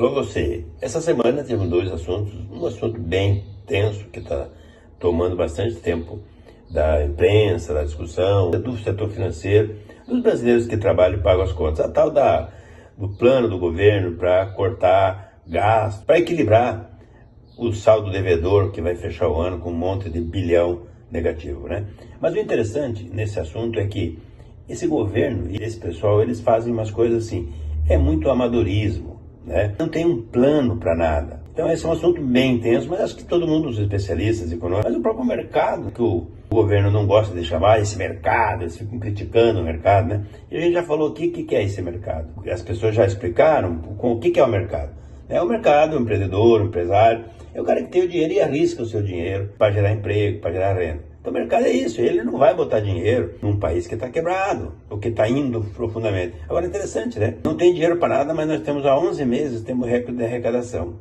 Para você, essa semana teve dois assuntos, um assunto bem tenso que está tomando bastante tempo da imprensa, da discussão, do setor financeiro, dos brasileiros que trabalham e pagam as contas, a tal do plano do governo para cortar gastos, para equilibrar o saldo devedor que vai fechar o ano com um monte de bilhão negativo, né? Mas o interessante nesse assunto é que esse governo e esse pessoal, eles fazem umas coisas assim, é muito amadorismo, né? Não tem um plano para nada. Então esse é um assunto bem intenso, mas acho que todo mundo, os especialistas econômicos, mas o próprio mercado, que o governo não gosta de chamar esse mercado, eles ficam criticando o mercado, né? E a gente já falou aqui o que é esse mercado. As pessoas já explicaram o que é o mercado. É o mercado, o empreendedor, o empresário, é o cara que tem o dinheiro e arrisca o seu dinheiro para gerar emprego, para gerar renda. Então o mercado é isso, ele não vai botar dinheiro num país que está quebrado, ou que está indo profundamente. Agora é interessante, né? Não tem dinheiro para nada, mas nós temos há 11 meses, temos recorde de arrecadação.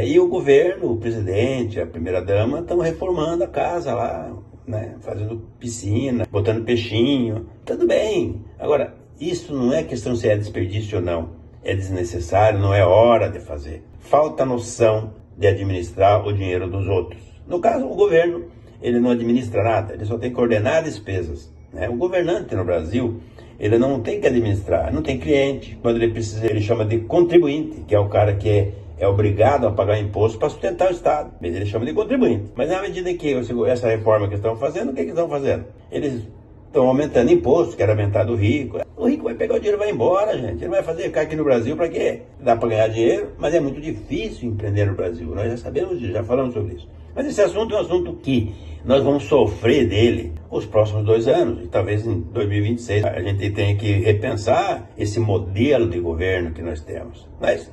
E o governo, o presidente, a primeira-dama estão reformando a casa lá, né? Fazendo piscina, botando peixinho, tudo bem. Agora, isso não é questão se é desperdício ou não, é desnecessário, não é hora de fazer. Falta noção de administrar o dinheiro dos outros. No caso, o governo, ele não administra nada, ele só tem que ordenar despesas, né? O governante no Brasil, ele não tem que administrar, não tem cliente. Quando ele precisa, ele chama de contribuinte, que é o cara que é obrigado a pagar imposto para sustentar o Estado. Ele chama de contribuinte. Mas na medida que essa reforma que estão fazendo, o que estão fazendo? Eles estão aumentando imposto, querem aumentar do rico. O rico vai pegar o dinheiro e vai embora, gente. Ele vai ficar aqui no Brasil para quê? Dá para ganhar dinheiro, mas é muito difícil empreender no Brasil. Nós já sabemos disso, já falamos sobre isso. Mas esse assunto é um assunto que nós vamos sofrer dele os próximos 2 anos. E talvez em 2026 a gente tenha que repensar esse modelo de governo que nós temos. Mas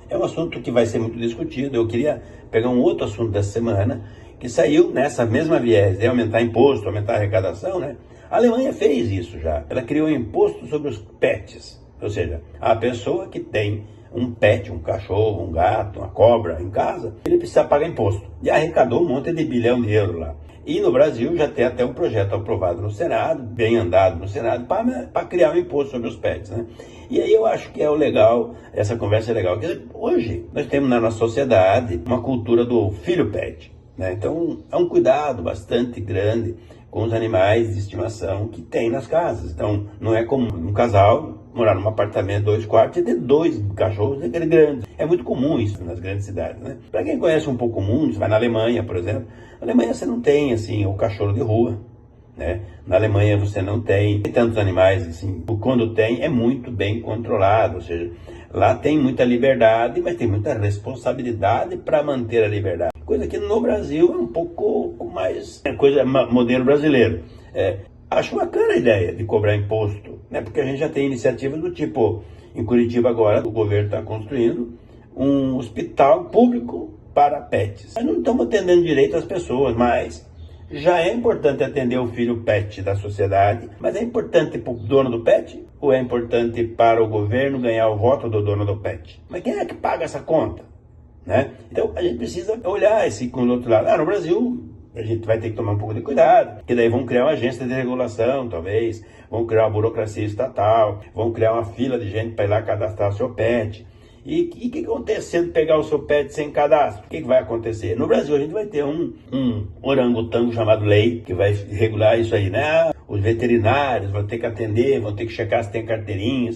é um assunto que vai ser muito discutido. Eu queria pegar um outro assunto dessa semana que saiu nessa mesma viés de aumentar imposto, aumentar a arrecadação, né? A Alemanha fez isso já. Ela criou um imposto sobre os pets. Ou seja, a pessoa que tem um pet, um cachorro, um gato, uma cobra em casa, ele precisa pagar imposto. E arrecadou um monte de bilhão de euros lá. E no Brasil já tem até um projeto aprovado no Senado, bem andado no Senado, para criar um imposto sobre os pets, né? E aí eu acho que é o legal, essa conversa é legal. Quer dizer, hoje nós temos na nossa sociedade uma cultura do filho pet, né? Então é um cuidado bastante grande com os animais de estimação que tem nas casas. Então não é comum um casal morar num apartamento 2 quartos e ter 2 cachorros daquele grande. É muito comum isso nas grandes cidades, né? Para quem conhece um pouco o mundo, você vai na Alemanha, por exemplo, na Alemanha você não tem assim o cachorro de rua, né? Na Alemanha você não tem tantos animais assim. Quando tem, é muito bem controlado, ou seja, lá tem muita liberdade, mas tem muita responsabilidade para manter a liberdade. Coisa que no Brasil é um pouco mais modelo brasileiro. Acho bacana a ideia de cobrar imposto, né? Porque a gente já tem iniciativas do tipo, em Curitiba agora, o governo está construindo um hospital público para pets. Nós não estamos atendendo direito as pessoas, mas já é importante atender o filho pet da sociedade. Mas é importante para o dono do pet ou é importante para o governo ganhar o voto do dono do pet? Mas quem é que paga essa conta, né? Então a gente precisa olhar esse com o outro lado. No Brasil a gente vai ter que tomar um pouco de cuidado, porque daí vão criar uma agência de regulação, talvez, vão criar uma burocracia estatal, vão criar uma fila de gente para ir lá cadastrar o seu pet. E o que acontece se ele pegar o seu pet sem cadastro? O que vai acontecer? No Brasil a gente vai ter um orangotango chamado lei, que vai regular isso aí, né? Os veterinários vão ter que atender, vão ter que checar se tem carteirinha,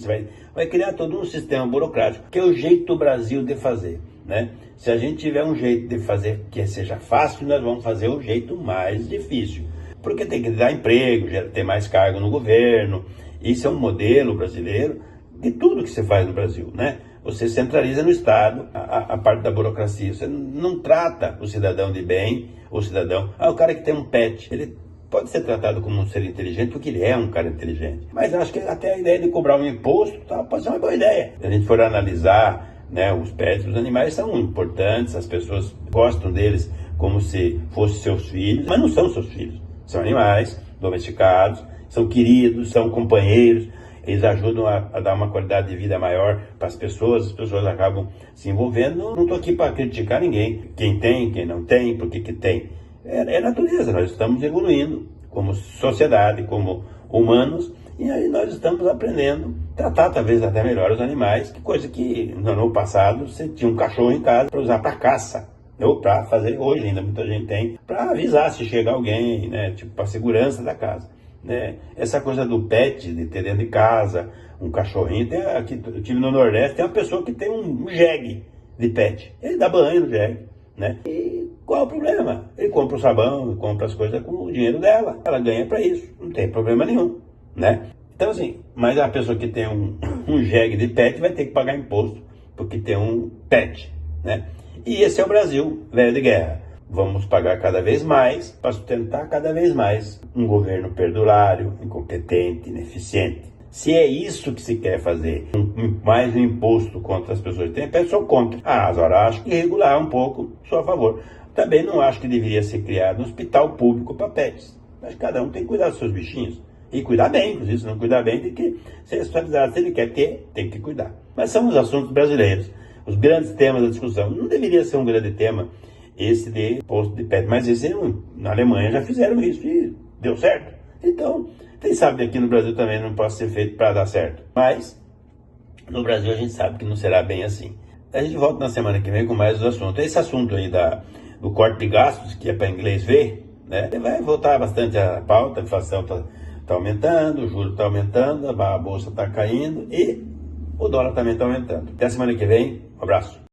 vai criar todo um sistema burocrático, que é o jeito do Brasil de fazer, né? Se a gente tiver um jeito de fazer que seja fácil, nós vamos fazer o jeito mais difícil. Porque tem que dar emprego, ter mais cargo no governo. Isso é um modelo brasileiro de tudo que você faz no Brasil, né? Você centraliza no Estado a parte da burocracia. Você não trata o cidadão de bem, o cidadão... o cara que tem um pet, ele pode ser tratado como um ser inteligente, porque ele é um cara inteligente. Mas acho que até a ideia de cobrar um imposto pode ser uma boa ideia. Se a gente for analisar, né, os pets, os animais são importantes, as pessoas gostam deles como se fossem seus filhos, mas não são seus filhos. São animais domesticados, são queridos, são companheiros. Eles ajudam a dar uma qualidade de vida maior para as pessoas acabam se envolvendo. Não estou aqui para criticar ninguém, quem tem, quem não tem, por que tem. É natureza, nós estamos evoluindo como sociedade, como humanos, E aí nós estamos aprendendo a tratar talvez até melhor os animais, que coisa que no ano passado você tinha um cachorro em casa para usar para caça, ou para fazer, hoje ainda muita gente tem, para avisar se chega alguém, né, tipo para segurança da casa. Né? Essa coisa do pet, de ter dentro de casa um cachorrinho, tem, aqui eu tive no Nordeste, tem uma pessoa que tem um jegue de pet, ele dá banho no jegue, né? E qual é o problema? Ele compra o sabão, compra as coisas com o dinheiro dela, ela ganha para isso, não tem problema nenhum, né? Então assim, mas a pessoa que tem um jegue de pet vai ter que pagar imposto porque tem um pet, né? E esse é o Brasil, velho de guerra. Vamos pagar cada vez mais para sustentar cada vez mais um governo perdulário, incompetente, ineficiente. Se é isso que se quer fazer, mais um imposto contra as pessoas que têm pet, sou contra. Agora acho que regular um pouco, sou a favor. Também não acho que deveria ser criado um hospital público para pets. Mas cada um tem que cuidar dos seus bichinhos. E cuidar bem, inclusive, se não cuidar bem, tem que ser responsabilizado. Se ele quer ter, tem que cuidar. Mas são os assuntos brasileiros, os grandes temas da discussão. Não deveria ser um grande tema esse de imposto de pet, mas esse na Alemanha já fizeram isso e deu certo. Então, quem sabe aqui no Brasil também não pode ser feito para dar certo. Mas, no Brasil a gente sabe que não será bem assim. A gente volta na semana que vem com mais os assuntos. Esse assunto aí do corte de gastos, que é para inglês ver, né? Vai voltar bastante a pauta, a inflação está aumentando, o juro está aumentando, a bolsa está caindo e o dólar também está aumentando. Até a semana que vem, um abraço.